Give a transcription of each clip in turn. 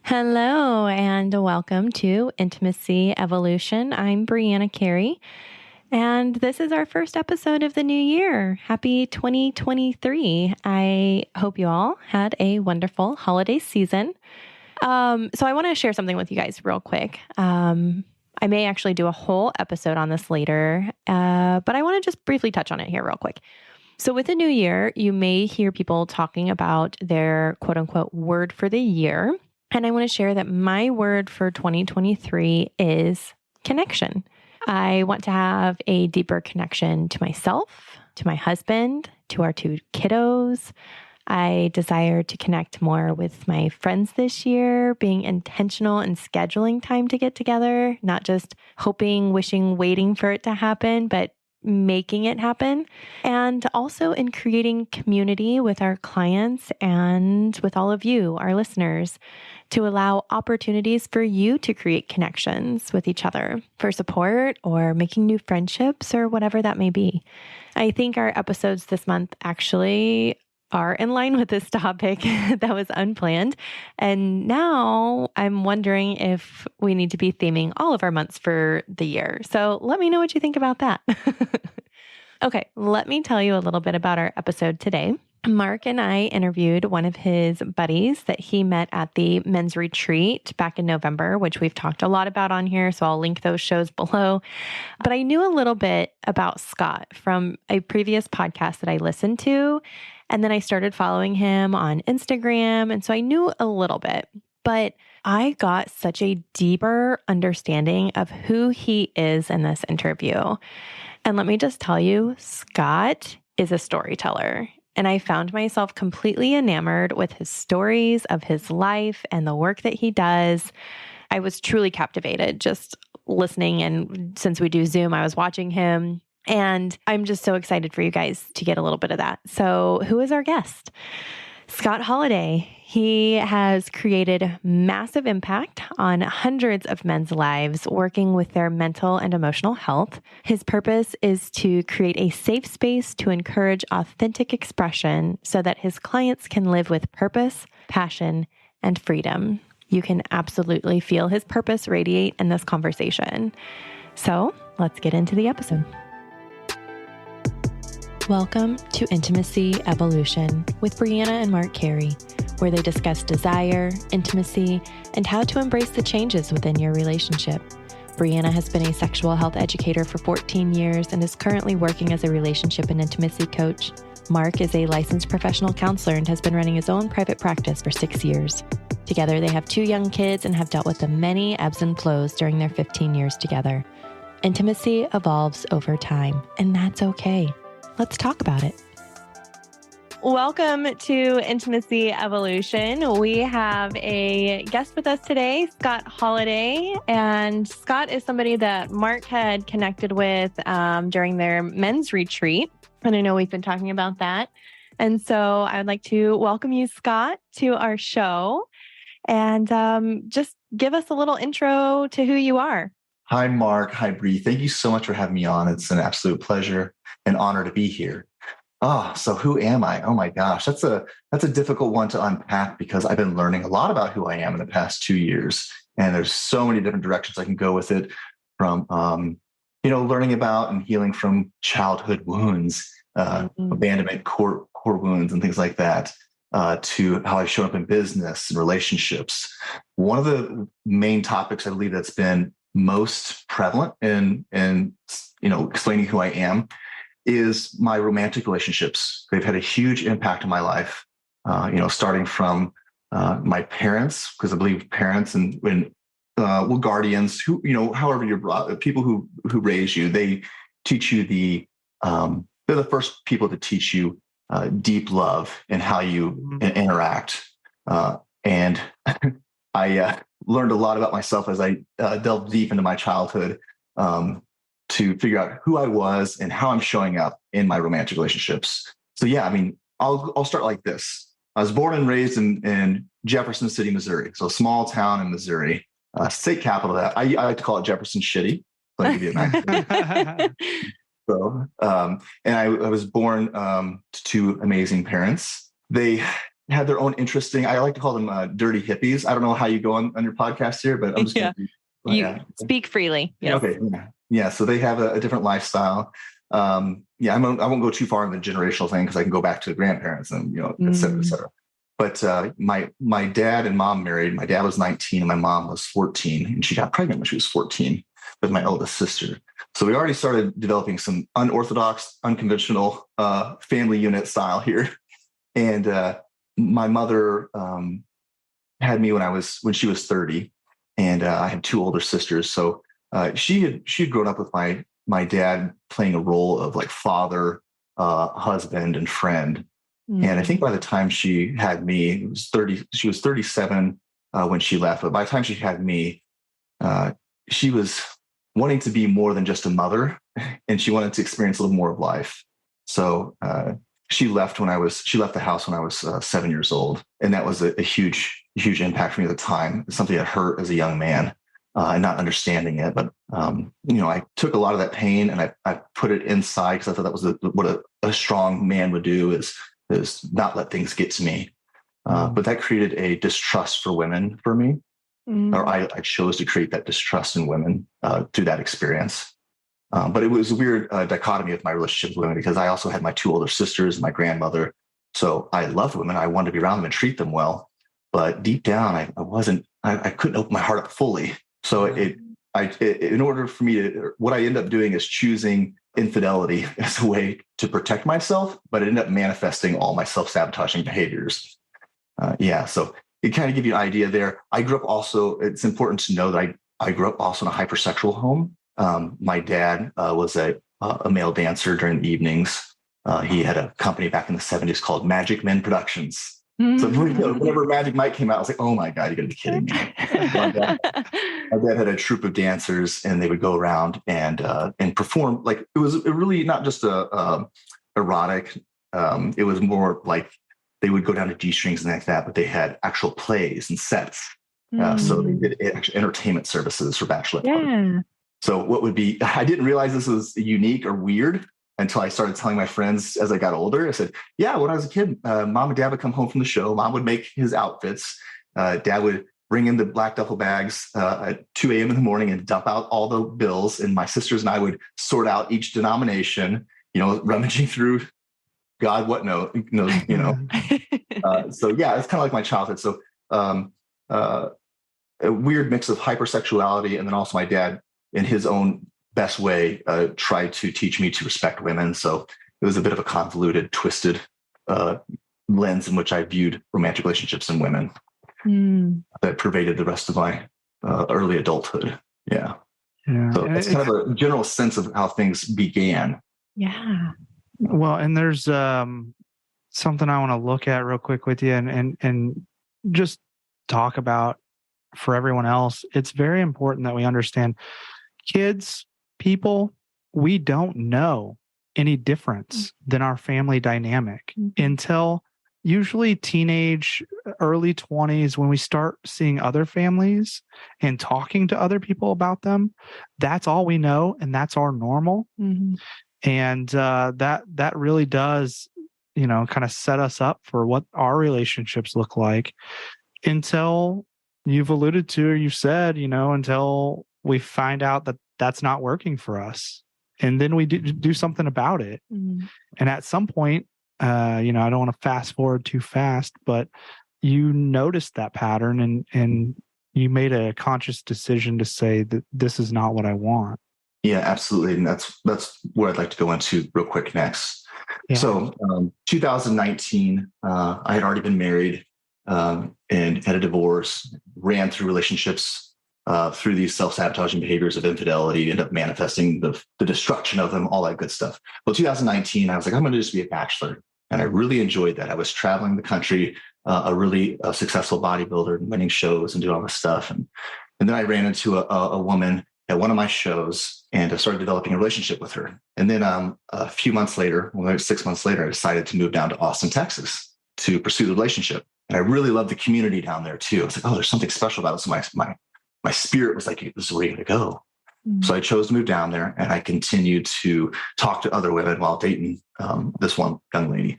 Hello and welcome to Intimacy Evolution. I'm Brianna Carey, and this is our first episode of the new year. Happy 2023. I hope you all had a wonderful holiday season. So I want to share something with you guys real quick. I may actually do a whole episode on this later, but I want to just briefly touch on it here real quick. So with the new year, you may hear people talking about their quote unquote word for the year. And I want to share that my word for 2023 is connection. I want to have a deeper connection to myself, to my husband, to our two kiddos. I desire to connect more with my friends this year, being intentional and scheduling time to get together, not just hoping, wishing, waiting for it to happen, but making it happen. And also in creating community with our clients and with all of you, our listeners, to allow opportunities for you to create connections with each other for support or making new friendships or whatever that may be. I think our episodes this month actually are in line with this topic that was unplanned. And now I'm wondering if we need to be theming all of our months for the year. So let me know what you think about that. Okay, let me tell you a little bit about our episode today. Mark and I interviewed one of his buddies that he met at the men's retreat back in November, which we've talked a lot about on here. So I'll link those shows below. But I knew a little bit about Scott from a previous podcast that I listened to. And then I started following him on Instagram. And so I knew a little bit, but I got such a deeper understanding of who he is in this interview. And let me just tell you, Scott is a storyteller. And I found myself completely enamored with his stories of his life and the work that he does. I was truly captivated just listening. And since we do Zoom, I was watching him. And I'm just so excited for you guys to get a little bit of that. So who is our guest? Scott Holliday. He has created massive impact on hundreds of men's lives working with their mental and emotional health. His purpose is to create a safe space to encourage authentic expression so that his clients can live with purpose, passion, and freedom. You can absolutely feel his purpose radiate in this conversation. So let's get into the episode. Welcome to Intimacy Evolution with Brianna and Mark Carey, where they discuss desire, intimacy, and how to embrace the changes within your relationship. Brianna has been a sexual health educator for 14 years and is currently working as a relationship and intimacy coach. Mark is a licensed professional counselor and has been running his own private practice for 6 years. Together, they have 2 young kids and have dealt with the many ebbs and flows during their 15 years together. Intimacy evolves over time, and that's okay. Let's talk about it. Welcome to Intimacy Evolution. We have a guest with us today, Scott Holliday. And Scott is somebody that Mark had connected with during their men's retreat. And I know we've been talking about that. And so I would like to welcome you, Scott, to our show. And just give us a little intro to who you are. Hi, Mark. Hi, Bree. Thank you so much for having me on. It's an absolute pleasure and honor to be here. So who am I? Oh my gosh, that's a difficult one to unpack because I've been learning a lot about who I am in the past 2 years, and there's so many different directions I can go with it. From learning about and healing from childhood wounds, abandonment, core wounds, and things like that, to how I've shown up in business and relationships. One of the main topics I believe that's been most prevalent in explaining who I am is my romantic relationships. They've had a huge impact on my life, starting from my parents, because I believe parents and guardians who, however you're brought, people who raise you, they teach you they're the first people to teach you deep love and how you interact. And I learned a lot about myself as I delved deep into my childhood to figure out who I was and how I'm showing up in my romantic relationships. So yeah, I'll start like this. I was born and raised in Jefferson City, Missouri. So a small town in Missouri, state capital of that. I like to call it Jefferson Shitty. So I give you a nice. So, and I was born to 2 amazing parents. They had their own interesting, I like to call them dirty hippies. I don't know how you go on your podcast here, but I'm just going to you speak freely. Yes. Okay. Yeah. So they have a different lifestyle. I won't go too far in the generational thing because I can go back to the grandparents and, et cetera, et cetera. But my dad and mom married. My dad was 19 and my mom was 14, and she got pregnant when she was 14 with my eldest sister. So we already started developing some unorthodox, unconventional family unit style here. And my mother had me when she was 30, and I had two older sisters. So she had grown up with my dad playing a role of like father, husband, and friend. And I think by the time she had me, she was 37 when she left. But by the time she had me, she was wanting to be more than just a mother, and she wanted to experience a little more of life. So she left the house when I was 7 years old. And that was a huge, huge impact for me at the time. It's something that hurt as a young man and not understanding it. But, I took a lot of that pain and I put it inside because I thought that was what a strong man would do is not let things get to me. But that created a distrust for women for me. Or I chose to create that distrust in women through that experience. But it was a weird dichotomy of my relationship with women because I also had my two older sisters and my grandmother. So I loved women. I wanted to be around them and treat them well. But deep down, I couldn't open my heart up fully. So in order for me what I ended up doing is choosing infidelity as a way to protect myself, but it ended up manifesting all my self-sabotaging behaviors. So it kind of give you an idea there. I grew up also, it's important to know that I grew up also in a hypersexual home. My dad was a male dancer during the evenings. He had a company back in the 70s called Magic Men Productions. So whenever Magic Mike came out, I was like, oh my God, you got to be kidding me. My dad had a troupe of dancers, and they would go around and perform. Like it was really not just erotic. It was more like they would go down to G-strings and like that, but they had actual plays and sets. So they did actual entertainment services for bachelor parties. So I didn't realize this was unique or weird until I started telling my friends as I got older. I said, yeah, when I was a kid, mom and dad would come home from the show. Mom would make his outfits. Dad would bring in the black duffel bags at 2 a.m. in the morning and dump out all the bills. And my sisters and I would sort out each denomination, rummaging through God, what knows. So yeah, it's kind of like my childhood. So a weird mix of hypersexuality. And then also my dad, in his own best way, tried to teach me to respect women. So it was a bit of a convoluted, twisted lens in which I viewed romantic relationships and women that pervaded the rest of my early adulthood. Yeah. So it's kind of a general sense of how things began. Yeah. Well, and there's something I want to look at real quick with you and just talk about for everyone else. It's very important that we understand kids, people, we don't know any difference than our family dynamic until usually teenage, early 20s, when we start seeing other families and talking to other people about them. That's all we know, and that's our normal. And that really does, kind of set us up for what our relationships look like until you've alluded to, or you said, until we find out that that's not working for us. And then we do something about it. And at some point, I don't want to fast forward too fast, but you noticed that pattern and you made a conscious decision to say that this is not what I want. Yeah, absolutely. And that's what I'd like to go into real quick next. Yeah. So 2019, I had already been married and had a divorce, ran through relationships through these self-sabotaging behaviors of infidelity, ended up manifesting the destruction of them, all that good stuff. Well, 2019, I was like, I'm going to just be a bachelor. And I really enjoyed that. I was traveling the country, a really successful bodybuilder, winning shows and doing all this stuff. And then I ran into a woman at one of my shows and I started developing a relationship with her. And then a few months later, 6 months later, I decided to move down to Austin, Texas to pursue the relationship. And I really loved the community down there too. I was like, oh, there's something special about it. So my spirit was like, this is where you're going to go. So I chose to move down there and I continued to talk to other women while dating this one young lady.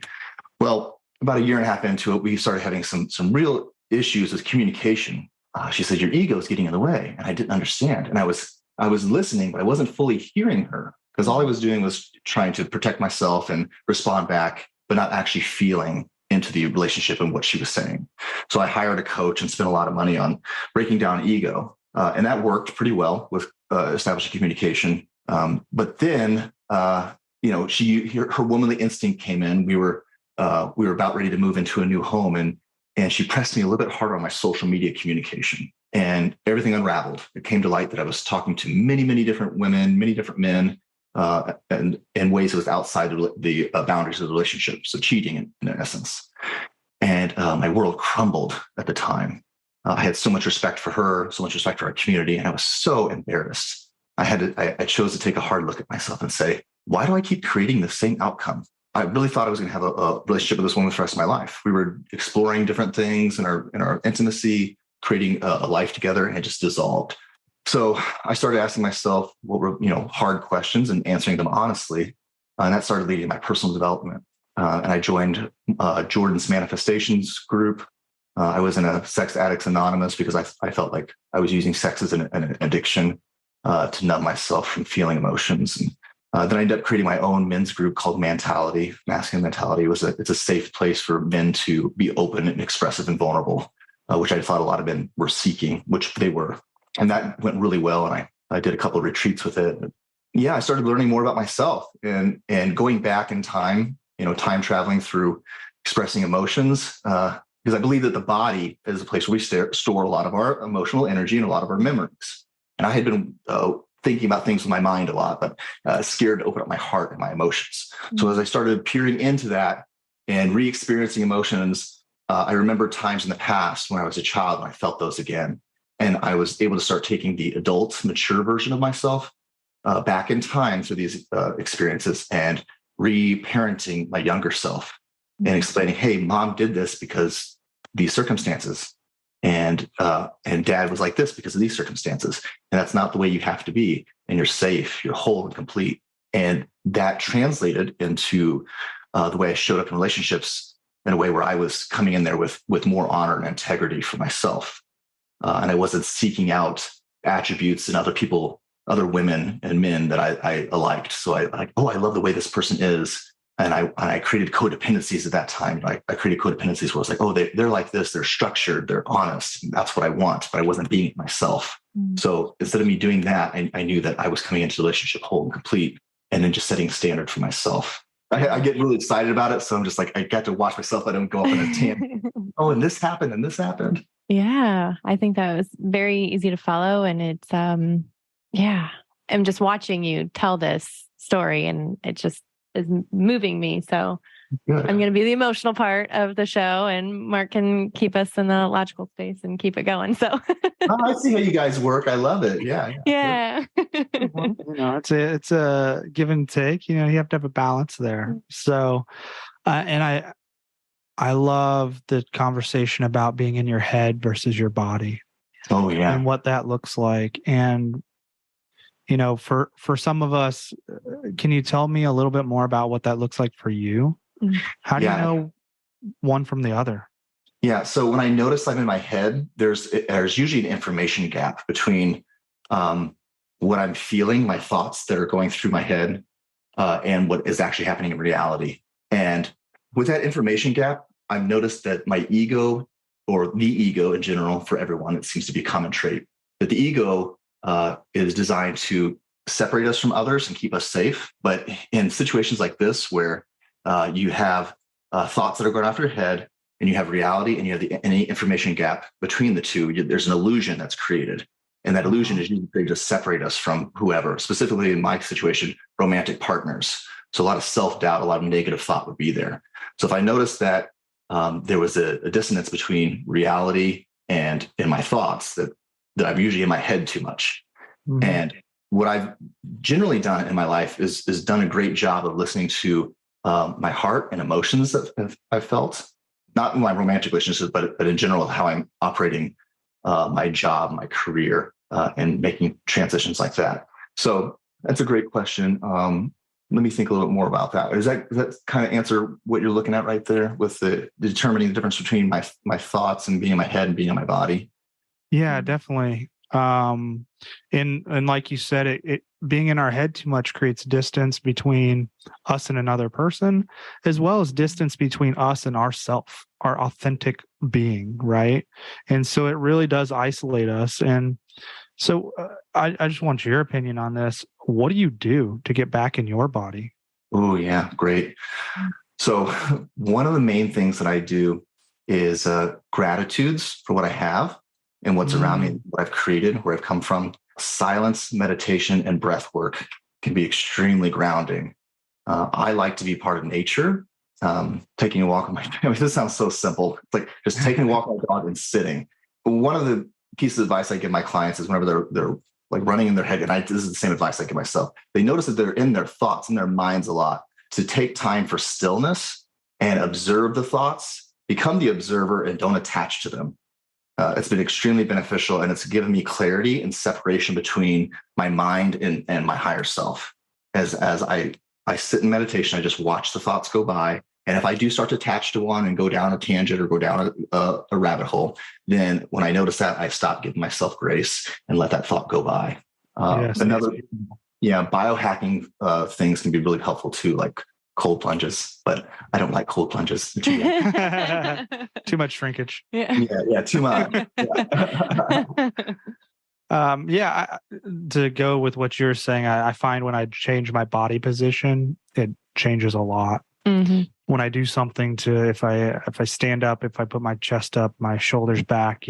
Well, about a year and a half into it, we started having some real issues with communication. She said, your ego is getting in the way. And I didn't understand. And I was listening, but I wasn't fully hearing her, because all I was doing was trying to protect myself and respond back, but not actually feeling into the relationship and what she was saying. So I hired a coach and spent a lot of money on breaking down ego. And that worked pretty well with establishing communication. But then, her womanly instinct came in. We were about ready to move into a new home, and she pressed me a little bit harder on my social media communication, and everything unraveled. It came to light that I was talking to many, many different women, many different men, and in ways that was outside the boundaries of the relationship. So cheating in essence. And my world crumbled at the time. I had so much respect for her, so much respect for our community, and I was so embarrassed. I chose to take a hard look at myself and say, why do I keep creating the same outcome? I really thought I was going to have a relationship with this woman for the rest of my life. We were exploring different things in our intimacy, creating a life together, and it just dissolved. So I started asking myself what were, hard questions and answering them honestly. And that started leading my personal development. And I joined Jordan's Manifestations group. I was in a Sex Addicts Anonymous because I felt like I was using sex as an addiction to numb myself from feeling emotions. And then I ended up creating my own men's group called Mentality. Masculine Mentality it's a safe place for men to be open and expressive and vulnerable, which I thought a lot of men were seeking, which they were. And that went really well. And I did a couple of retreats with it. Yeah, I started learning more about myself and going back in time, time traveling through expressing emotions, because I believe that the body is a place where we store a lot of our emotional energy and a lot of our memories. And I had been thinking about things with my mind a lot, but scared to open up my heart and my emotions. Mm-hmm. So as I started peering into that and re-experiencing emotions, I remember times in the past when I was a child and I felt those again. And I was able to start taking the adult, mature version of myself back in time through these experiences and re-parenting my younger self and explaining, hey, mom did this because these circumstances. And dad was like this because of these circumstances. And that's not the way you have to be. And you're safe, you're whole and complete. And that translated into the way I showed up in relationships in a way where I was coming in there with more honor and integrity for myself. And I wasn't seeking out attributes in other people, other women and men that I liked. So I love the way this person is. And I created codependencies at that time. I created codependencies where I was like, oh, they're like this, they're structured, they're honest. And that's what I want, but I wasn't being it myself. Mm-hmm. So instead of me doing that, I knew that I was coming into the relationship whole and complete, and then just setting a standard for myself. I get really excited about it. So I'm just like, I got to watch myself. I don't go off on a tangent. Oh, and this happened and this happened. Yeah, I think that was very easy to follow. And it's, I'm just watching you tell this story, and it just is moving me. So good. I'm going to be the emotional part of the show, and Mark can keep us in the logical space and keep it going. So I see how you guys work. I love it. Yeah. It's a give and take. You have to have a balance there. So, and I love the conversation about being in your head versus your body. Oh yeah, and what that looks like. And for some of us, can you tell me a little bit more about what that looks like for you? How do you know one from the other? Yeah. So when I notice I'm in my head, there's usually an information gap between what I'm feeling, my thoughts that are going through my head, and what is actually happening in reality. And with that information gap, I've noticed that my ego, or the ego in general, for everyone, it seems to be a common trait, that the ego is designed to separate us from others and keep us safe. But in situations like this, where you have thoughts that are going off your head, and you have reality, and you have any information gap between the two, there's an illusion that's created. And that illusion is usually created to separate us from whoever, specifically in my situation, romantic partners. So a lot of self-doubt, a lot of negative thought would be there. So if I noticed that there was a dissonance between reality and in my thoughts, that I'm usually in my head too much. Mm-hmm. And what I've generally done in my life is done a great job of listening to my heart and emotions that I've felt, not in my romantic relationships, but in general, how I'm operating my job, my career, and making transitions like that. So that's a great question. Let me think a little bit more about that. Does that kind of answer what you're looking at right there with the determining the difference between my thoughts and being in my head and being in my body? Yeah, definitely. And like you said, it being in our head too much creates distance between us and another person, as well as distance between us and ourself, our authentic being, right? And so it really does isolate us. And so I just want your opinion on this. What do you do to get back in your body? Oh, yeah, great. So one of the main things that I do is gratitudes for what I have and what's around me, what I've created, where I've come from. Silence, meditation, and breath work can be extremely grounding. I like to be part of nature, taking a walk with my family. This sounds so simple. It's like just taking a walk with my dog and sitting. But one of the pieces of advice I give my clients is whenever they're like running in their head, and this is the same advice I give myself, they notice that they're in their thoughts, in their minds a lot, to take time for stillness and observe the thoughts, become the observer and don't attach to them. It's been extremely beneficial, and it's given me clarity and separation between my mind and my higher self. As I sit in meditation, I just watch the thoughts go by. And if I do start to attach to one and go down a tangent or go down a rabbit hole, then when I notice that, I stop giving myself grace and let that thought go by. Biohacking things can be really helpful too, like cold plunges, but I don't like cold plunges. Too much shrinkage. Yeah, too much. To go with what you're saying, I find when I change my body position, it changes a lot. Mm-hmm. When I do something if I stand up, if I put my chest up, my shoulders back,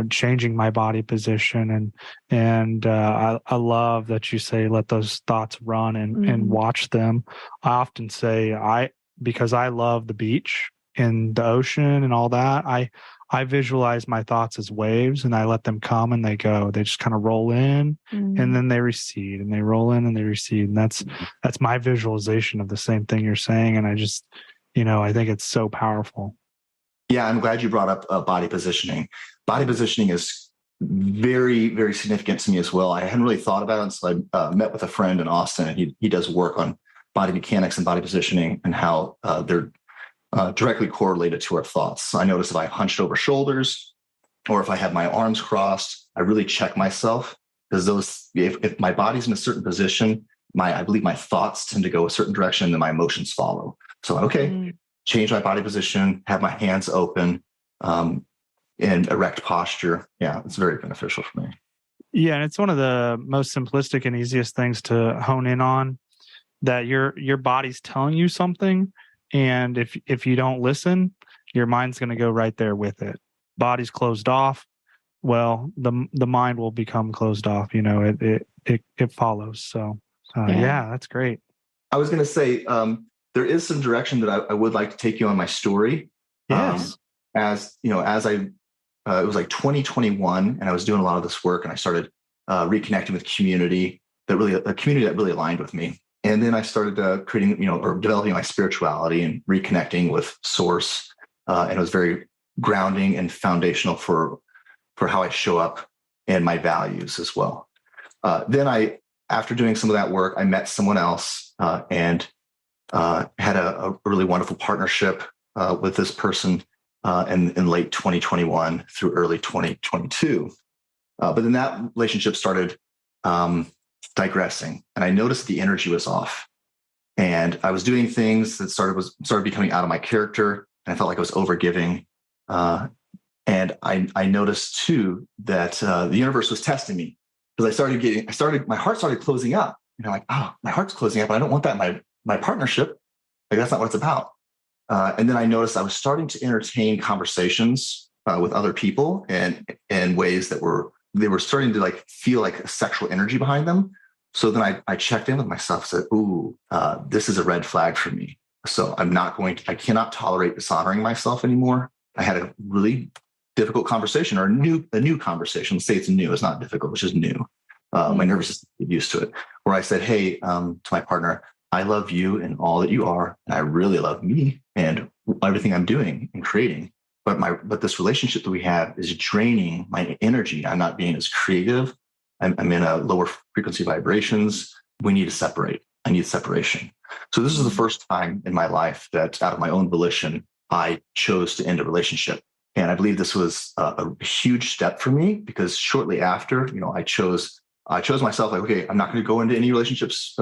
changing my body position, and I love that you say let those thoughts run and watch them. I often say because I love the beach and the ocean and all that. I visualize my thoughts as waves, and I let them come and they go. They just kind of roll in and then they recede, and they roll in and they recede. And that's my visualization of the same thing you're saying. And I just, I think it's so powerful. Yeah, I'm glad you brought up body positioning. Body positioning is very, very significant to me as well. I hadn't really thought about it until I met with a friend in Austin, and he does work on body mechanics and body positioning and how they're directly correlated to our thoughts. So I notice if I hunched over shoulders or if I have my arms crossed, I really check myself, because if my body's in a certain position, I believe my thoughts tend to go a certain direction and then my emotions follow. So, change my body position, have my hands open, in erect posture. Yeah, it's very beneficial for me. Yeah, and it's one of the most simplistic and easiest things to hone in on, that your body's telling you something. And if you don't listen, your mind's going to go right there with it. Body's closed off. Well, the mind will become closed off. It follows. So, that's great. I was going to say, there is some direction that I would like to take you on my story. Yes. It was like 2021, and I was doing a lot of this work, and I started reconnecting with a community that really aligned with me. And then I started creating, or developing my spirituality and reconnecting with source. And it was very grounding and foundational for how I show up and my values as well. Then after doing some of that work, I met someone else and had a really wonderful partnership with this person in late 2021 through early 2022. But then that relationship started digressing, and I noticed the energy was off, and I was doing things that started becoming out of my character, and I felt like I was overgiving. And I noticed too that the universe was testing me, because my heart started closing up. Like, oh, my heart's closing up, and I don't want that in my partnership. Like, that's not what it's about. And then I noticed I was starting to entertain conversations with other people in ways that they were starting to like feel like a sexual energy behind them. So then I checked in with myself, said, ooh, this is a red flag for me. So I cannot tolerate dishonoring myself anymore. I had a really difficult conversation, or a new conversation. Let's say it's new. It's not difficult, it's just new. My nervous system is used to it, where I said, hey, to my partner, I love you and all that you are. And I really love me and everything I'm doing and creating. But this relationship that we have is draining my energy. I'm not being as creative. I'm in a lower frequency vibrations. We need to separate. I need separation. So this is the first time in my life that out of my own volition, I chose to end a relationship. And I believe this was a huge step for me because shortly after, I chose myself like, okay, I'm not going to go into any relationships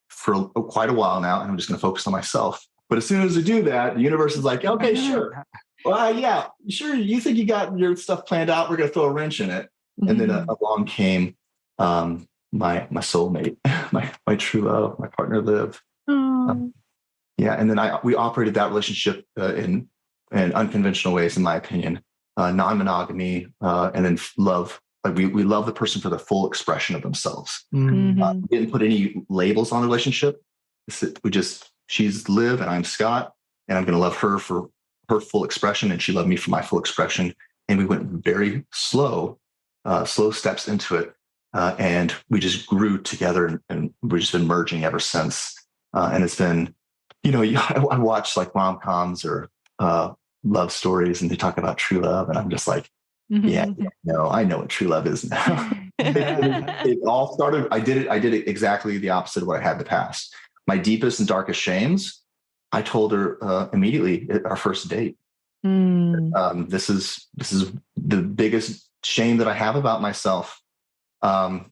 for quite a while now. And I'm just going to focus on myself. But as soon as I do that, the universe is like, okay, sure. Well, yeah, sure. You think you got your stuff planned out. We're going to throw a wrench in it. And then along came my soulmate, my true love, my partner, Liv. And then we operated that relationship in unconventional ways, in my opinion, non-monogamy, and then love. Like we love the person for the full expression of themselves. We didn't put any labels on the relationship. She's Liv and I'm Scott, and I'm going to love her for her full expression, and she loved me for my full expression. And we went very slow steps into it. And we just grew together, and we've just been merging ever since. And it's been, I watch like rom-coms or love stories, and they talk about true love. And I'm just like, I know what true love is now. It all started, I did it exactly the opposite of what I had in the past. My deepest and darkest shames, I told her immediately at our first date. This is the biggest shame that I have about myself. And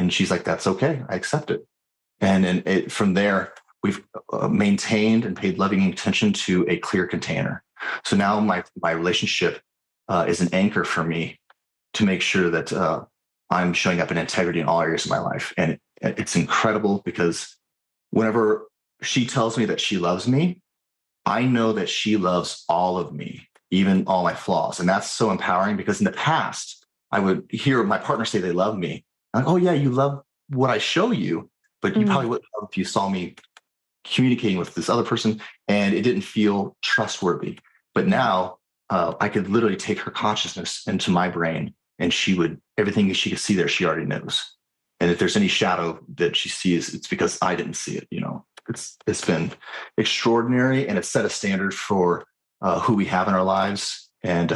she's like, that's okay. I accept it. And then from there, we've maintained and paid loving attention to a clear container. So now my relationship is an anchor for me to make sure that I'm showing up in integrity in all areas of my life. And it's incredible because whenever she tells me that she loves me, I know that she loves all of me, even all my flaws. And that's so empowering because in the past, I would hear my partner say they love me. I'm like, oh yeah, you love what I show you, but you probably wouldn't love if you saw me communicating with this other person and it didn't feel trustworthy. But now I could literally take her consciousness into my brain, and everything she could see there, she already knows. And if there's any shadow that she sees, it's because I didn't see it. It's been extraordinary, and it's set a standard for who we have in our lives. And,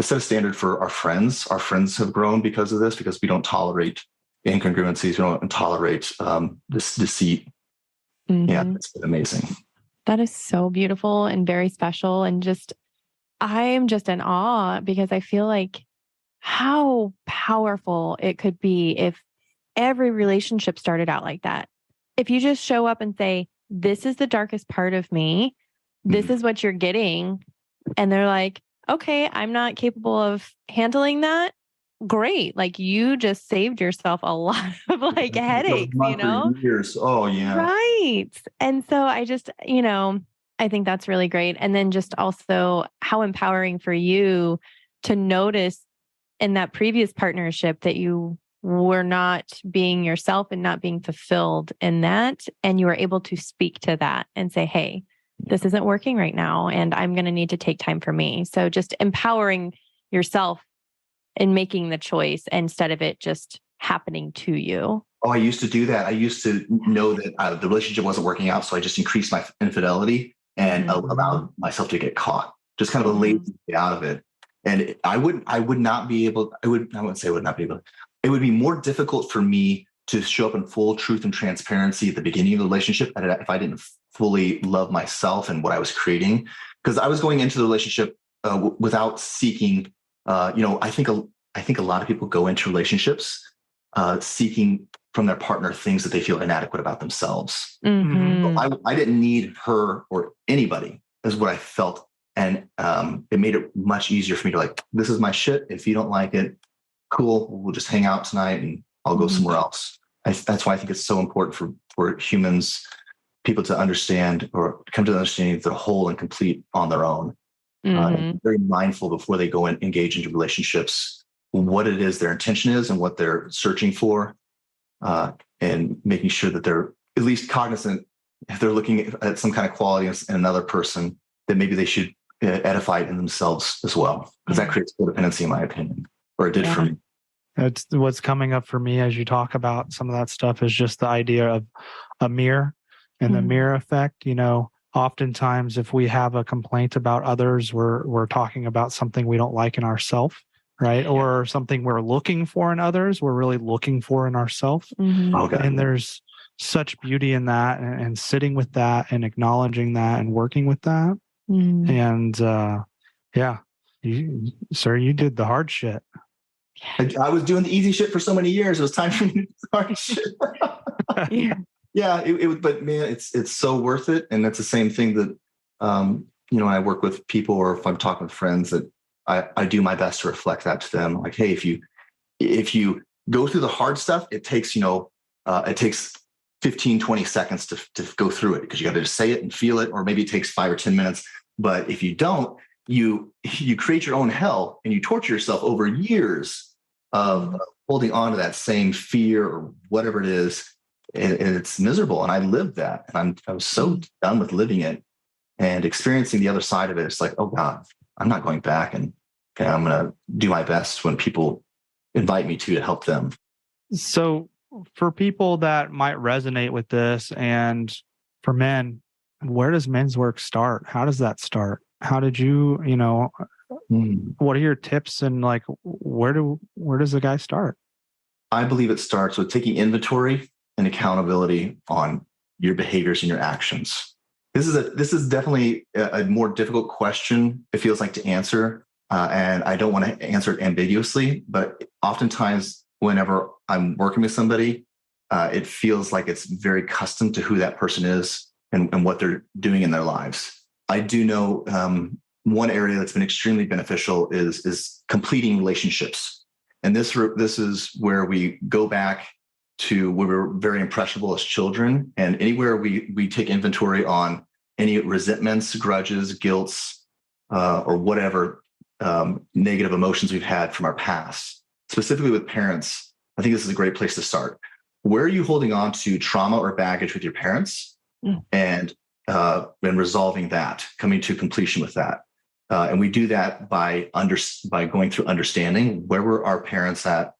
it set a standard for our friends. Our friends have grown because of this, because we don't tolerate incongruencies. We don't tolerate this deceit. Yeah, it's been amazing. That is so beautiful and very special. And I am just in awe because I feel like how powerful it could be if every relationship started out like that. If you just show up and say, this is the darkest part of me, this is what you're getting. And they're like, okay, I'm not capable of handling that. Great. Like you just saved yourself a lot of headaches, Years. Oh yeah. Right. And so I just, I think that's really great. And then just also how empowering for you to notice in that previous partnership that you were not being yourself and not being fulfilled in that. And you were able to speak to that and say, hey, this isn't working right now, and I'm going to need to take time for me. So just empowering yourself in making the choice instead of it just happening to you. Oh, I used to do that. I used to know that the relationship wasn't working out. So I just increased my infidelity and allowed myself to get caught, just kind of a lazy way out of it. And I wouldn't be able, it would be more difficult for me to show up in full truth and transparency at the beginning of the relationship if I didn't fully love myself and what I was creating. Because I was going into the relationship without seeking, I think a lot of people go into relationships seeking from their partner things that they feel inadequate about themselves. I didn't need her or anybody, is what I felt. And it made it much easier for me to this is my shit. If you don't like it, cool. We'll just hang out tonight and I'll go somewhere else. That's why I think it's so important for people to understand or come to the understanding that they're whole and complete on their own. And very mindful before they go and engage into relationships, what it is their intention is and what they're searching for, and making sure that they're at least cognizant if they're looking at some kind of quality in another person, that maybe they should edify it in themselves as well, because that creates codependency, in my opinion, or it did for me. That's what's coming up for me as you talk about some of that stuff is just the idea of a mirror and the mirror effect. Oftentimes if we have a complaint about others, we're talking about something we don't like in ourselves, right? Or something we're looking for in others, we're really looking for in ourselves. Okay. And there's such beauty in that, and sitting with that and acknowledging that and working with that. And yeah, you did the hard shit. I was doing the easy shit for so many years. It was time for me to do the hard shit. But man, it's so worth it. And that's the same thing that, when I work with people or if I'm talking with friends, that I do my best to reflect that to them. Like, hey, if you go through the hard stuff, it takes 15, 20 seconds to go through it, because you got to just say it and feel it, or maybe it takes 5 or 10 minutes. But if you don't, you create your own hell and you torture yourself over years of holding on to that same fear or whatever it is. And it's miserable. And I lived that. And I was so done with living it and experiencing the other side of it. It's like, oh God, I'm not going back. And I'm going to do my best when people invite me to help them. So for people that might resonate with this, and for men, where does men's work start? How does that start? How did you, what are your tips, and like, where does the guy start? I believe it starts with taking inventory and accountability on your behaviors and your actions. This is definitely a more difficult question, it feels like, to answer. And I don't want to answer it ambiguously, but oftentimes whenever I'm working with somebody, it feels like it's very custom to who that person is and what they're doing in their lives. I do know one area that's been extremely beneficial is completing relationships. And this is where we go back to where we're very impressionable as children, and anywhere we take inventory on any resentments, grudges, guilts, or whatever negative emotions we've had from our past. Specifically with parents, I think this is a great place to start. Where are you holding on to trauma or baggage with your parents, and resolving that, coming to completion with that? And we do that by going through understanding where were our parents at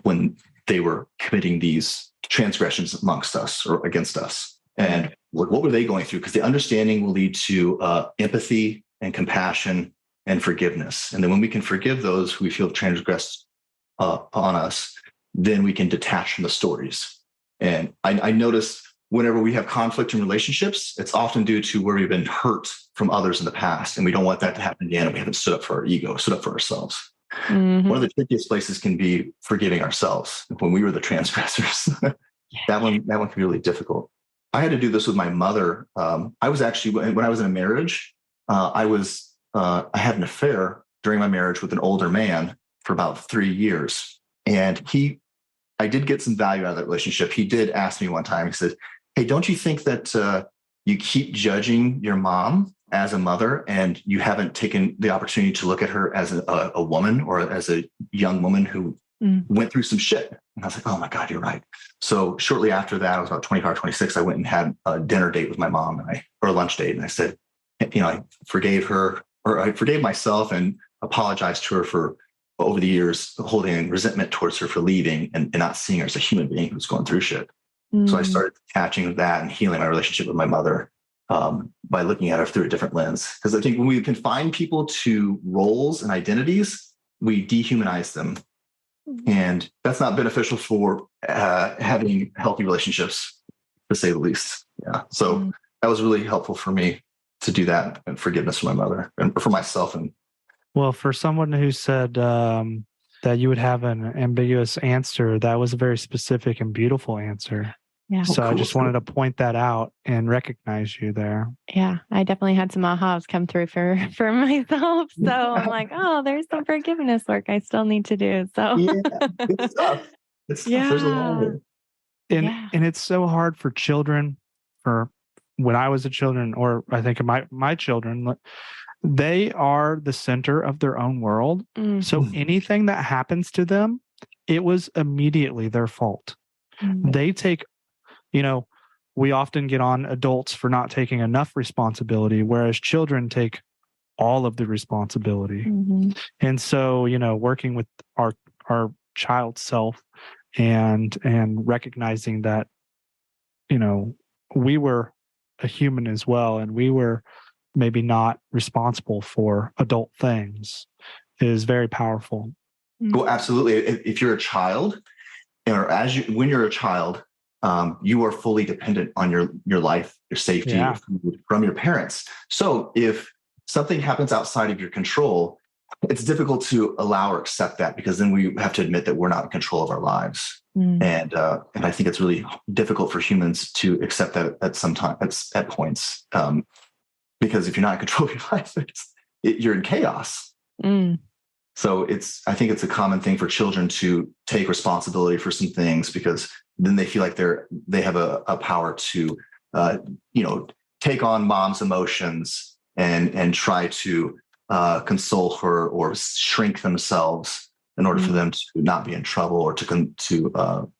when they were committing these transgressions amongst us or against us, and what were they going through? Because the understanding will lead to empathy and compassion and forgiveness. And then when we can forgive those who we feel transgressed on us, then we can detach from the stories. And I notice whenever we have conflict in relationships, it's often due to where we've been hurt from others in the past. And we don't want that to happen again. And we haven't stood up for our ego, stood up for ourselves. One of the trickiest places can be forgiving ourselves when we were the transgressors. That one can be really difficult. I had to do this with my mother. I was actually, when I was in a marriage, I had an affair during my marriage with an older man for about 3 years. And I did get some value out of that relationship. He did ask me one time, he said, hey, don't you think that you keep judging your mom as a mother and you haven't taken the opportunity to look at her as a woman or as a young woman who went through some shit? And I was like, oh my God, you're right. So shortly after that, I was about 25, 26. I went and had a dinner date with my mom or a lunch date. And I said, I forgave her, or I forgave myself and apologized to her for over the years holding resentment towards her for leaving and not seeing her as a human being who's going through shit. So I started catching that and healing my relationship with my mother by looking at her through a different lens. Because I think when we confine people to roles and identities, we dehumanize them. And that's not beneficial for having healthy relationships, to say the least. Yeah. So that was really helpful for me to do that, and forgiveness for my mother and for myself. And well, for someone who said that you would have an ambiguous answer, that was a very specific and beautiful answer. Yeah. So cool. I just wanted to point that out and recognize you there. Yeah, I definitely had some ahas come through for myself. So I'm like, oh, there's some forgiveness work I still need to do. So yeah, it's tough. It's tough. There's a lot of it. And it's so hard for children. For when I was a children, or I think my children, they are the center of their own world. So anything that happens to them, it was immediately their fault. They take, we often get on adults for not taking enough responsibility, whereas children take all of the responsibility. And so, working with our child self and recognizing that, we were a human as well, and we were maybe not responsible for adult things, is very powerful. Well, absolutely. If you're a child, or when you're a child, you are fully dependent on your life, your safety, your food from your parents. So if something happens outside of your control, it's difficult to allow or accept that, because then we have to admit that we're not in control of our lives. And I think it's really difficult for humans to accept that at points, because if you're not in control of your life, you're in chaos. So I think it's a common thing for children to take responsibility for some things, because then they feel like they have a power to, take on mom's emotions and try to console her or shrink themselves in order for them to not be in trouble, or to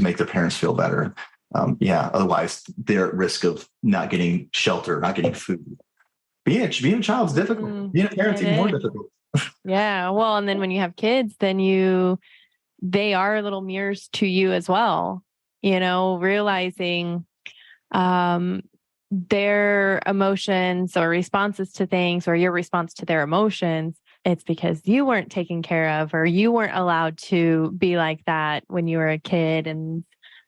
make their parents feel better. Otherwise they're at risk of not getting shelter, not getting food. Being a child is difficult. Being a parent's even more difficult. Yeah. Well, and then when you have kids, then they are little mirrors to you as well, realizing their emotions or responses to things, or your response to their emotions. It's because you weren't taken care of, or you weren't allowed to be like that when you were a kid. And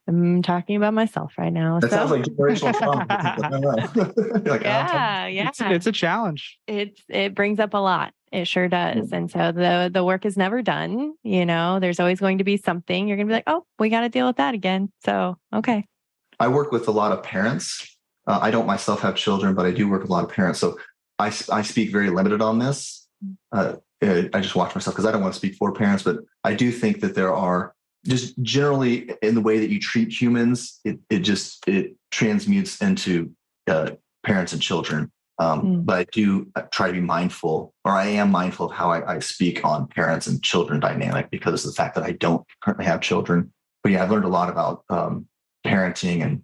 I'm talking about myself right now. That sounds like generational trauma. It's a challenge. It brings up a lot. It sure does. And so the work is never done. There's always going to be something. You're going to be like, oh, we got to deal with that again. So, okay. I work with a lot of parents. I don't myself have children, but I do work with a lot of parents. So I speak very limited on this. I just watch myself because I don't want to speak for parents, but I do think that there are, just generally in the way that you treat humans, it transmutes into parents and children. But I do try to be mindful, or I am mindful of how I speak on parents and children dynamic, because of the fact that I don't currently have children. But I've learned a lot about parenting and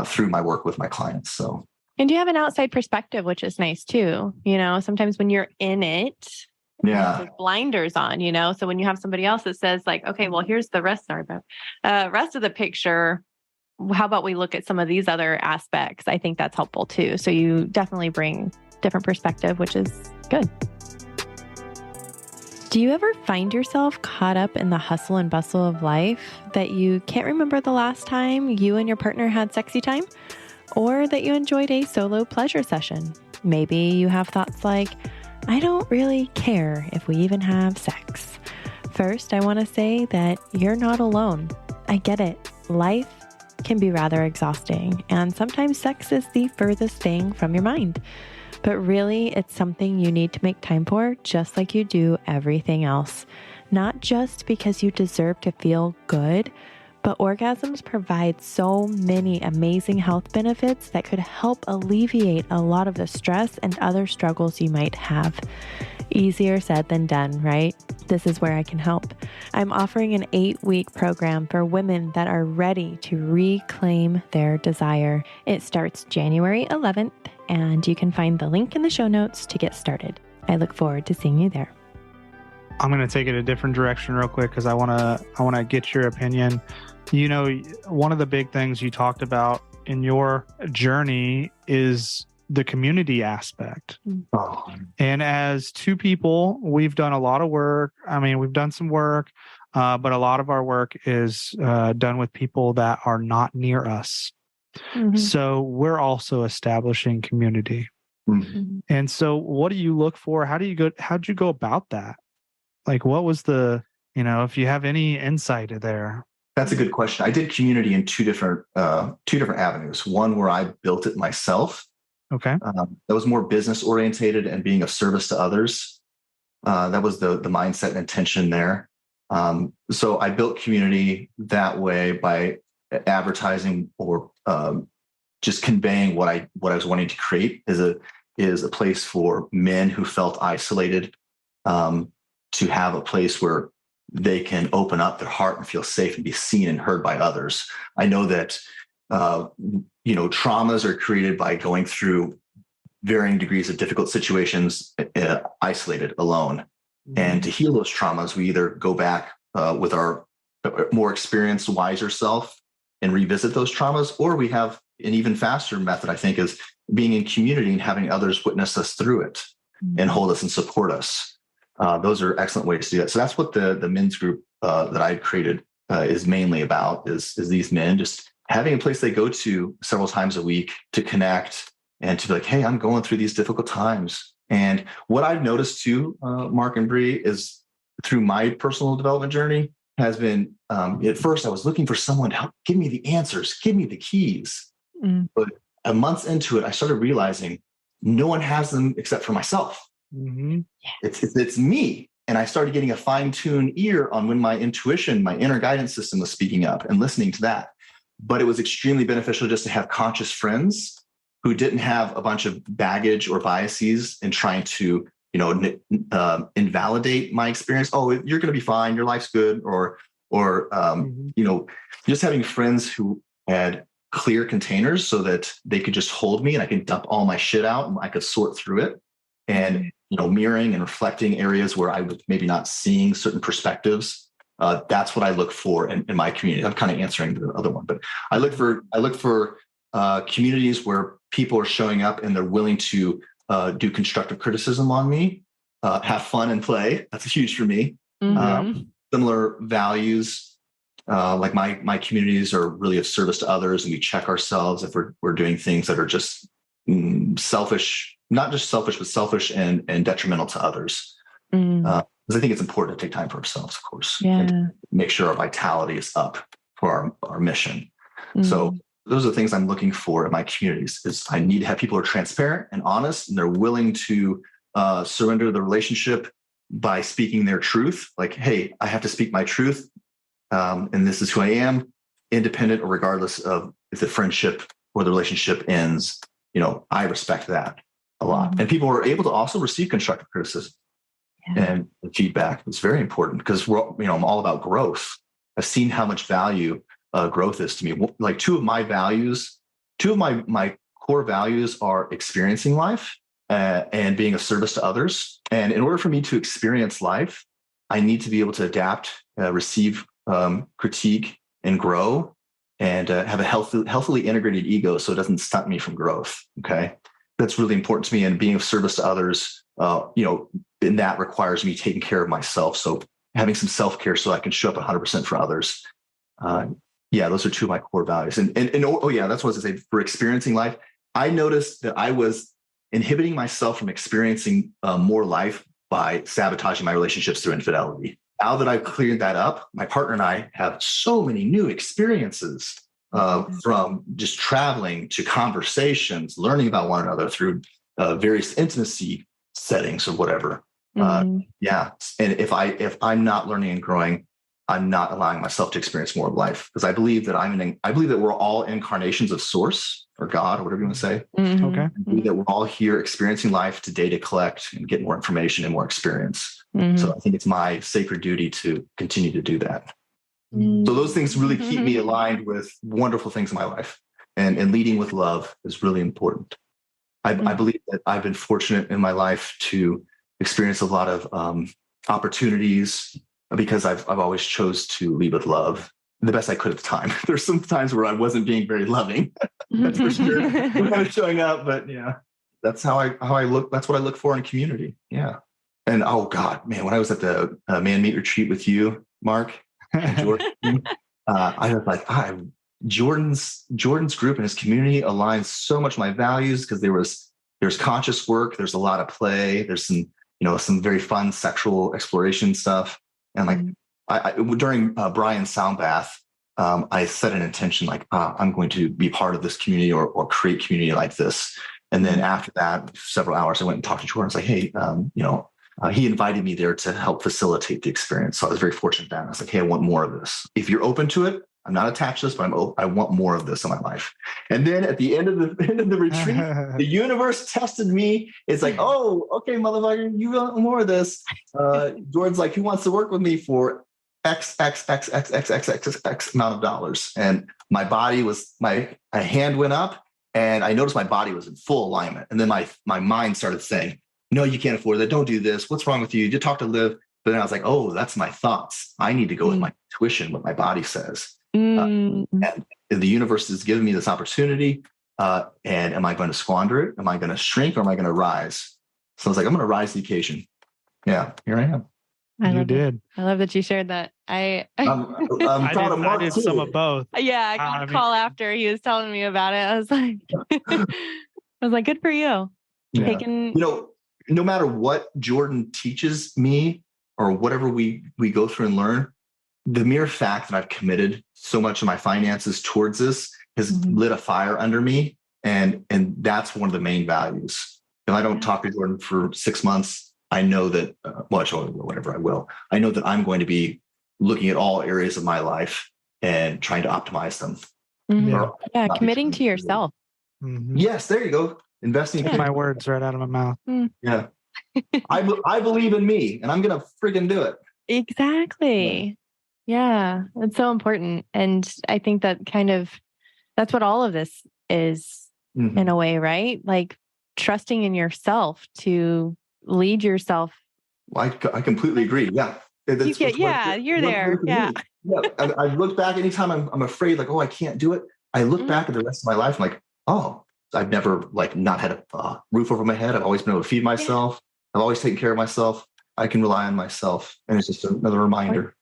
through my work with my clients. So, and you have an outside perspective, which is nice too. Sometimes when you're in it, with blinders on, so when you have somebody else that says like, okay, well, here's the rest of the picture. How about we look at some of these other aspects? I think that's helpful too. So you definitely bring different perspective, which is good. Do you ever find yourself caught up in the hustle and bustle of life that you can't remember the last time you and your partner had sexy time, or that you enjoyed a solo pleasure session? Maybe you have thoughts like, I don't really care if we even have sex. First, I want to say that you're not alone. I get it. Life can be rather exhausting, and sometimes sex is the furthest thing from your mind. But really, it's something you need to make time for, just like you do everything else. Not just because you deserve to feel good, but orgasms provide so many amazing health benefits that could help alleviate a lot of the stress and other struggles you might have. Easier said than done, right? This is where I can help. I'm offering an 8-week program for women that are ready to reclaim their desire. It starts January 11th, and you can find the link in the show notes to get started. I look forward to seeing you there. I'm going to take it a different direction real quick, because I want to get your opinion. One of the big things you talked about in your journey is the community aspect. Oh. And as two people, we've done a lot of work. I mean, we've done some work, but a lot of our work is done with people that are not near us. Mm-hmm. So we're also establishing community. Mm-hmm. And so what do you look for? How'd you go about that? Like, what was if you have any insight there? That's a good question. I did community in two different avenues. One where I built it myself. Okay. That was more business orientated and being of service to others. That was the mindset and intention there. So I built community that way by advertising or just conveying what I was wanting to create is a place for men who felt isolated, to have a place where they can open up their heart and feel safe and be seen and heard by others. I know that, traumas are created by going through varying degrees of difficult situations, isolated, alone. Mm-hmm. And to heal those traumas, we either go back with our more experienced, wiser self and revisit those traumas, or we have an even faster method, I think, is being in community and having others witness us through it and hold us and support us. Those are excellent ways to do that. So that's what the men's group that I created is mainly about, is these men just having a place they go to several times a week to connect and to be like, hey, I'm going through these difficult times. And what I've noticed too, Mark and Bree, is through my personal development journey has been, at first I was looking for someone to help give me the answers, give me the keys. But a month into it, I started realizing no one has them except for myself. It's me. And I started getting a fine-tuned ear on when my intuition, my inner guidance system was speaking up and listening to that. But it was extremely beneficial just to have conscious friends who didn't have a bunch of baggage or biases and trying to, invalidate my experience. Oh, you're going to be fine. Your life's good. Or just having friends who had clear containers so that they could just hold me and I could dump all my shit out and I could sort through it. And, mirroring and reflecting areas where I was maybe not seeing certain perspectives. That's what I look for in my community. I'm kind of answering the other one, but I look for communities where people are showing up and they're willing to do constructive criticism on me, have fun and play. That's huge for me. Similar values, like my communities are really of service to others, and we check ourselves if we're doing things that are just selfish, not just selfish, but selfish and detrimental to others. Because I think it's important to take time for ourselves, of course, and to make sure our vitality is up for our mission. So those are the things I'm looking for in my communities. Is I need to have people who are transparent and honest, and they're willing to surrender the relationship by speaking their truth. Like, hey, I have to speak my truth, and this is who I am, independent or regardless of if the friendship or the relationship ends. I respect that a lot. And people are able to also receive constructive criticism and feedback. It's very important because I'm all about growth. I've seen how much value growth is to me. Like two of my core values are experiencing life and being of service to others. And in order for me to experience life, I need to be able to adapt, receive critique, and grow, and have a healthily integrated ego so it doesn't stunt me from growth. Okay. That's really important to me. And being of service to others, and that requires me taking care of myself. So having some self-care so I can show up 100% for others. Those are two of my core values. And that's what I was to say. For experiencing life, I noticed that I was inhibiting myself from experiencing more life by sabotaging my relationships through infidelity. Now that I've cleared that up, my partner and I have so many new experiences from just traveling to conversations, learning about one another through various intimacy settings or whatever. And if I'm not learning and growing, I'm not allowing myself to experience more of life, because I believe that I believe that we're all incarnations of Source or God or whatever you want to say. Okay. I believe that we're all here experiencing life to data collect and get more information and more experience. So I think it's my sacred duty to continue to do that. So those things really keep me aligned with wonderful things in my life, and leading with love is really important. I believe that I've been fortunate in my life to experience a lot of opportunities because I've always chose to lead with love the best I could at the time. There's some times where I wasn't being very loving. That's for sure. When I was showing up, but that's how I look. That's what I look for in a community. Yeah. And oh God, man, when I was at the Man Meet retreat with you, Mark, and Jordan, I was like, Jordan's group and his community aligns so much with my values, because there's conscious work, there's a lot of play, there's some very fun sexual exploration stuff. And like I during Brian's sound bath, I set an intention like, I'm going to be part of this community or create community like this. And then after that, several hours, I went and talked to Jordan. I was like, hey, he invited me there to help facilitate the experience. So I was very fortunate that I was like, hey, I want more of this. If you're open to it, I'm not attached to this, but I want more of this in my life. And then at the end of the retreat, the universe tested me. It's like, oh, okay, motherfucker, you want more of this. Jordan's like, who wants to work with me for X amount of dollars? And my body was, my hand went up, and I noticed my body was in full alignment. And then my mind started saying, no, you can't afford that. Don't do this. What's wrong with you? You talk to Liv. But then I was like, oh, that's my thoughts. I need to go with my intuition, what my body says. And the universe has given me this opportunity. And am I going to squander it? Am I going to shrink, or am I going to rise? So I was like, I'm going to rise to the occasion. Yeah, here I am. I love that you shared that. I'm proud of I Mark did too. some of both. Yeah, I got a call after he was telling me about it. I was like, good for you. Yeah. Taking, no matter what Jordan teaches me or whatever we go through and learn, the mere fact that I've committed so much of my finances towards this has lit a fire under me. And that's one of the main values. If I don't talk to Jordan for 6 months, I know that, whatever I will, I know that I'm going to be looking at all areas of my life and trying to optimize them. Yeah, committing to yourself. Yes, there you go. Investing. Take my words right out of my mouth. Yeah. I believe in me and I'm going to friggin' do it. Exactly. Yeah, it's so important. And I think that that's what all of this is in a way, right? Like trusting in yourself to lead yourself. I completely agree. Yeah. You're there. Yeah. I look back anytime I'm afraid, like, oh, I can't do it. I look back at the rest of my life. I'm like, oh, I've never not had a roof over my head. I've always been able to feed myself. I've always taken care of myself. I can rely on myself. And it's just another reminder.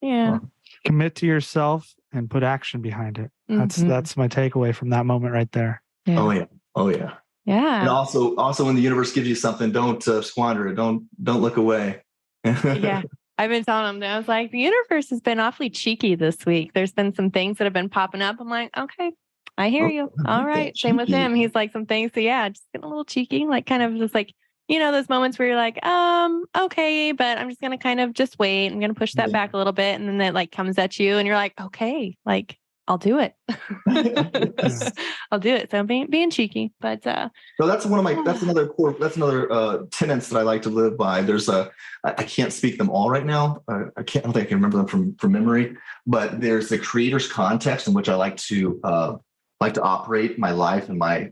Yeah. Commit to yourself and put action behind it. That's my takeaway from that moment right there. Yeah. Oh yeah. Yeah. And also when the universe gives you something, don't squander it. Don't look away. Yeah. I've been telling him that I was like, the universe has been awfully cheeky this week. There's been some things that have been popping up. I'm like, okay, I hear you. All right. Same with him. He's like some things. So yeah, just getting a little cheeky, like kind of just like, those moments where you're like, okay, but I'm just going to kind of just wait. I'm going to push that back a little bit. And then that like comes at you and you're like, okay, like I'll do it. I'll do it. So I'm being cheeky, but so that's another tenets that I like to live by. I can't speak them all right now. I don't think I can remember them from memory, but there's the creator's context in which I like to operate my life and my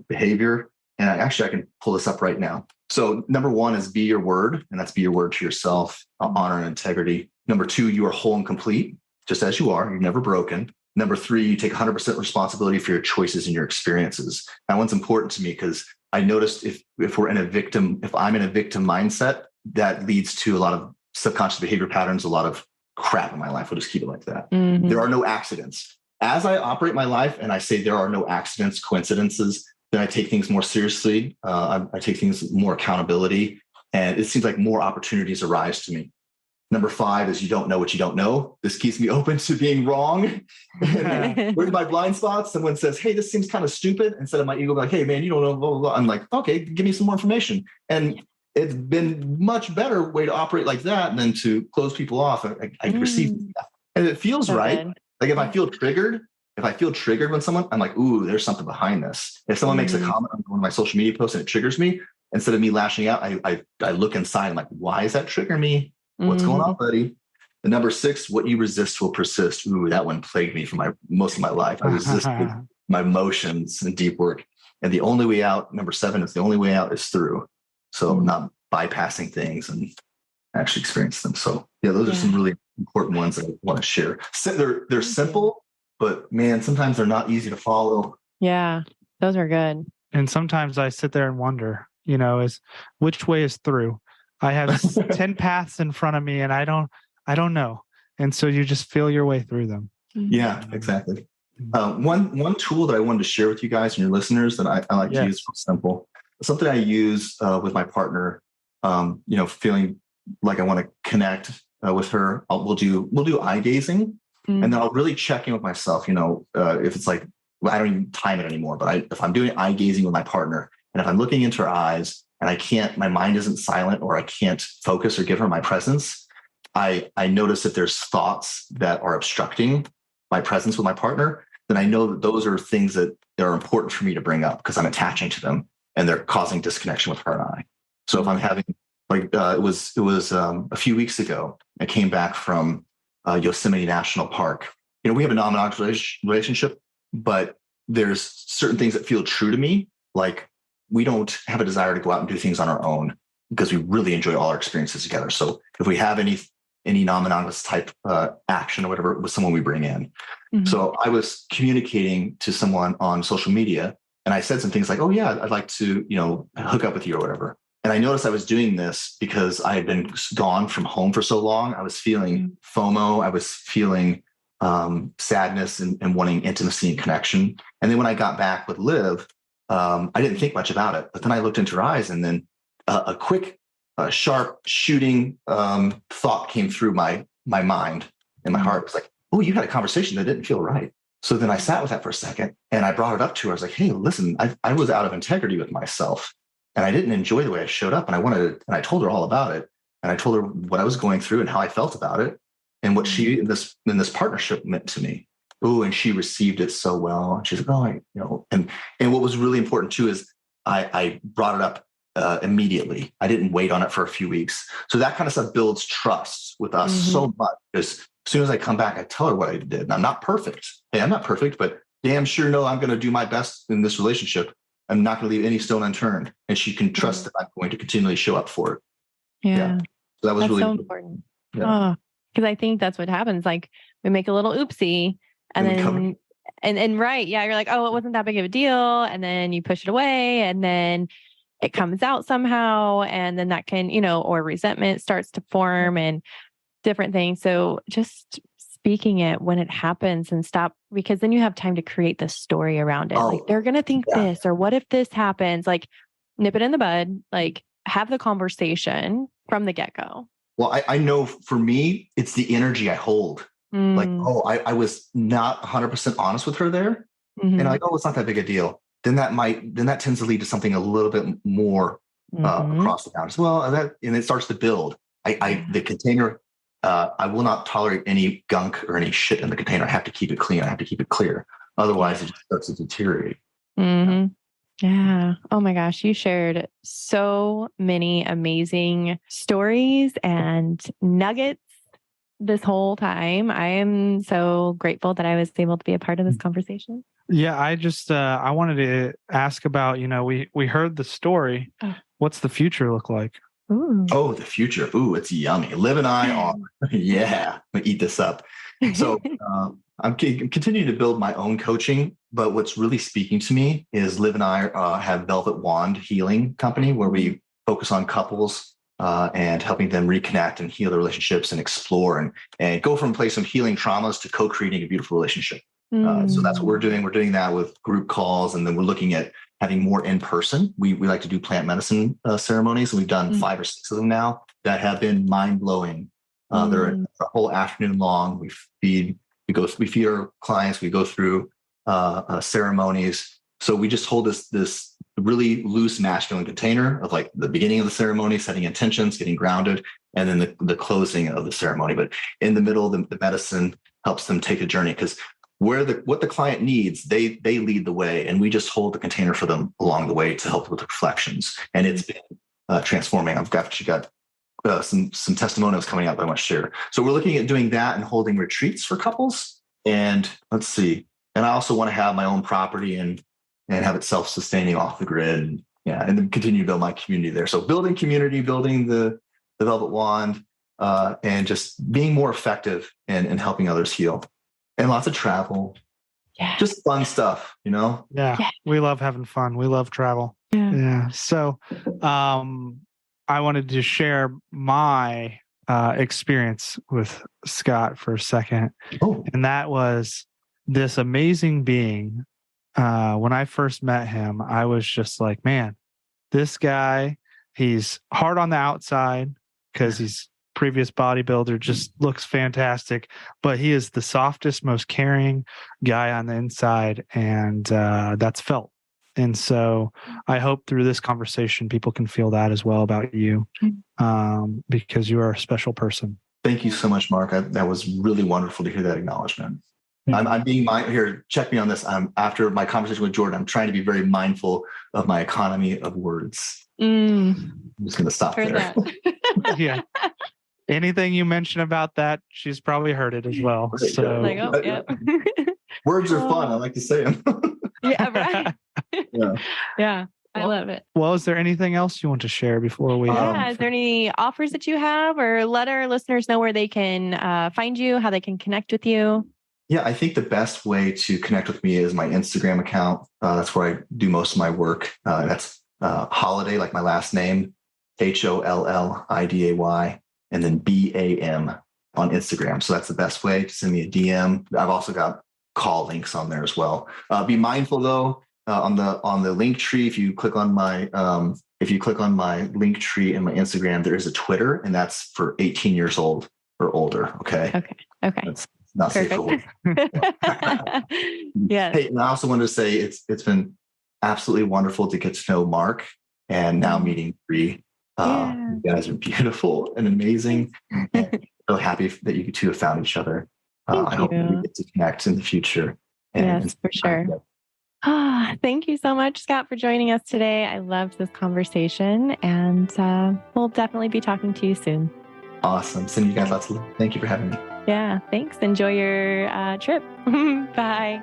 behavior. And I can pull this up right now. So number 1 is be your word, and that's be your word to yourself, honor and integrity. Number 2, you are whole and complete, just as you are. You're never broken. Number 3, you take 100% responsibility for your choices and your experiences. That one's important to me because I noticed if I'm in a victim mindset, that leads to a lot of subconscious behavior patterns, a lot of crap in my life. We'll just keep it like that. There are no accidents. As I operate my life and I say there are no accidents, coincidences, then I take things more seriously. I take things more accountability, and it seems like more opportunities arise to me. Number 5 is you don't know what you don't know. This keeps me open to being wrong. Where's my blind spots? Someone says, hey, this seems kind of stupid. Instead of my ego being like, hey, man, you don't know, blah, blah, blah. I'm like, okay, give me some more information. And it's been much better way to operate like that than to close people off. I receive that. And it feels right. Good. Like if I feel triggered when someone, I'm like, ooh, there's something behind this. If someone makes a comment on one of my social media posts and it triggers me, instead of me lashing out, I look inside. I'm like, why does that trigger me? What's going on, buddy? The number 6, what you resist will persist. Ooh, that one plagued me for most of my life. I resisted my emotions and deep work. And the only way out, number 7, is the only way out is through. So not bypassing things and actually experience them. So yeah, those are some really important ones that I want to share. They're simple, but man, sometimes they're not easy to follow. Yeah, those are good. And sometimes I sit there and wonder, is which way is through? I have 10 paths in front of me and I don't know. And so you just feel your way through them. Yeah, exactly. One tool that I wanted to share with you guys and your listeners that I like to use, simple, something I use with my partner, feeling like I want to connect with her. We'll do eye gazing, and then I'll really check in with myself. If it's like, I don't even time it anymore, but if I'm doing eye gazing with my partner, and if I'm looking into her eyes and my mind isn't silent, or I can't focus or give her my presence, I notice if there's thoughts that are obstructing my presence with my partner, then I know that those are things that are important for me to bring up because I'm attaching to them and they're causing disconnection with her and I. So if I'm having, it was a few weeks ago, I came back from Yosemite National Park. We have a non-monogamous relationship, but there's certain things that feel true to me. Like we don't have a desire to go out and do things on our own because we really enjoy all our experiences together. So if we have any non-monogamous type action or whatever with someone we bring in. So I was communicating to someone on social media and I said some things like, oh yeah, I'd like to, hook up with you or whatever. And I noticed I was doing this because I had been gone from home for so long. I was feeling FOMO. I was feeling sadness and wanting intimacy and connection. And then when I got back with Liv, I didn't think much about it. But then I looked into her eyes, and then a quick, sharp shooting thought came through my mind, and my heart was like, oh, you had a conversation that didn't feel right. So then I sat with that for a second, and I brought it up to her. I was like, hey, listen, I was out of integrity with myself, and I didn't enjoy the way I showed up. And I told her all about it. And I told her what I was going through and how I felt about it and what she, in this partnership meant to me. Oh, and she received it so well. And she's like, oh, and what was really important too, is I brought it up immediately. I didn't wait on it for a few weeks. So that kind of stuff builds trust with us so much, because as soon as I come back, I tell her what I did. And I'm not perfect. Hey, I'm not perfect, but damn sure know I'm going to do my best in this relationship. I'm not going to leave any stone unturned. And she can trust that I'm going to continually show up for it. Yeah. So that was that's really so important. Yeah. Because I think that's what happens. Like we make a little oopsie and then, and right. Yeah. You're like, oh, it wasn't that big of a deal. And then you push it away, and then it comes out somehow. And then that can, or resentment starts to form and different things. So just speaking it when it happens and stop, because then you have time to create the story around it. Like they're going to think this, or what if this happens? Like nip it in the bud, like have the conversation from the get-go. Well, I know for me, it's the energy I hold. Like, I was not 100% honest with her there. And like, it's not that big a deal. Then that tends to lead to something a little bit more across the boundaries. Well, and it starts to build. The container, I will not tolerate any gunk or any shit in the container. I have to keep it clean. I have to keep it clear. Otherwise, it just starts to deteriorate. Yeah. Oh my gosh. You shared so many amazing stories and nuggets this whole time. I am so grateful that I was able to be a part of this conversation. Yeah. I just, I wanted to ask about, we heard the story. What's the future look like? Ooh. Oh, the future. Ooh, it's yummy. Liv and I are, yeah, I'm gonna eat this up. So I'm continuing to build my own coaching, but what's really speaking to me is Liv and I have Velvet Wand Healing Company, where we focus on couples and helping them reconnect and heal their relationships and explore and go from a place of healing traumas to co-creating a beautiful relationship. So that's what we're doing. We're doing that with group calls, and then we're looking at having more in person. We like to do plant medicine ceremonies, and we've done 5 or 6 of them now that have been mind blowing. They're a whole afternoon long. We feed our clients. We go through ceremonies. So we just hold this really loose masculine container of like the beginning of the ceremony, setting intentions, getting grounded, and then the closing of the ceremony. But in the middle, the medicine helps them take a journey, because what the client needs, they lead the way, and we just hold the container for them along the way to help with reflections. And it's been transforming. I've got some testimonials coming out that I want to share. So we're looking at doing that and holding retreats for couples. And let's see. And I also want to have my own property and have it self-sustaining off the grid. And then continue to build my community there. So building community, building the Velvet Wand, and just being more effective in helping others heal. And lots of travel. Yeah. Just fun stuff, Yeah. We love having fun. We love travel. Yeah. So I wanted to share my experience with Scott for a second. And that was this amazing being. When I first met him, I was just like, man, this guy, he's hard on the outside because he's previous bodybuilder, just looks fantastic, but he is the softest, most caring guy on the inside, and that's felt. And so I hope through this conversation people can feel that as well about you, because you are a special person. Thank you so much, Mark. That was really wonderful to hear that acknowledgement. I'm being here. Check me on this. After my conversation with Jordan, I'm trying to be very mindful of my economy of words. I'm just going to stop there. Yeah. Anything you mention about that, she's probably heard it as well. So, words are fun. I like to say them. Yeah, right. Yeah. I love it. Well, is there anything else you want to share before we? Is there any offers that you have, or let our listeners know where they can find you, how they can connect with you? Yeah, I think the best way to connect with me is my Instagram account. That's where I do most of my work. That's Holliday, like my last name, HOLLIDAY, and then BAM on Instagram. So that's the best way to send me a DM. I've also got call links on there as well. Be mindful though, on the link tree, if you click on my link tree in my Instagram, there is a Twitter, and that's for 18 years old or older. Okay. That's not safe for work. Yes. Hey, and I also wanted to say it's been absolutely wonderful to get to know Mark, and now meeting Bree. You guys are beautiful and amazing. And so happy that you two have found each other. I hope that we get to connect in the future. Yes, for sure. Thank you so much, Scott, for joining us today. I loved this conversation, and we'll definitely be talking to you soon. Awesome. Sending you guys lots of love. Thank you for having me. Yeah, thanks. Enjoy your trip. Bye.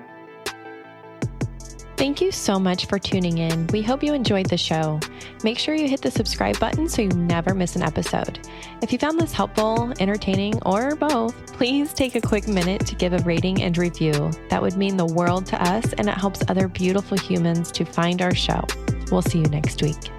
Thank you so much for tuning in. We hope you enjoyed the show. Make sure you hit the subscribe button so you never miss an episode. If you found this helpful, entertaining, or both, please take a quick minute to give a rating and review. That would mean the world to us, and it helps other beautiful humans to find our show. We'll see you next week.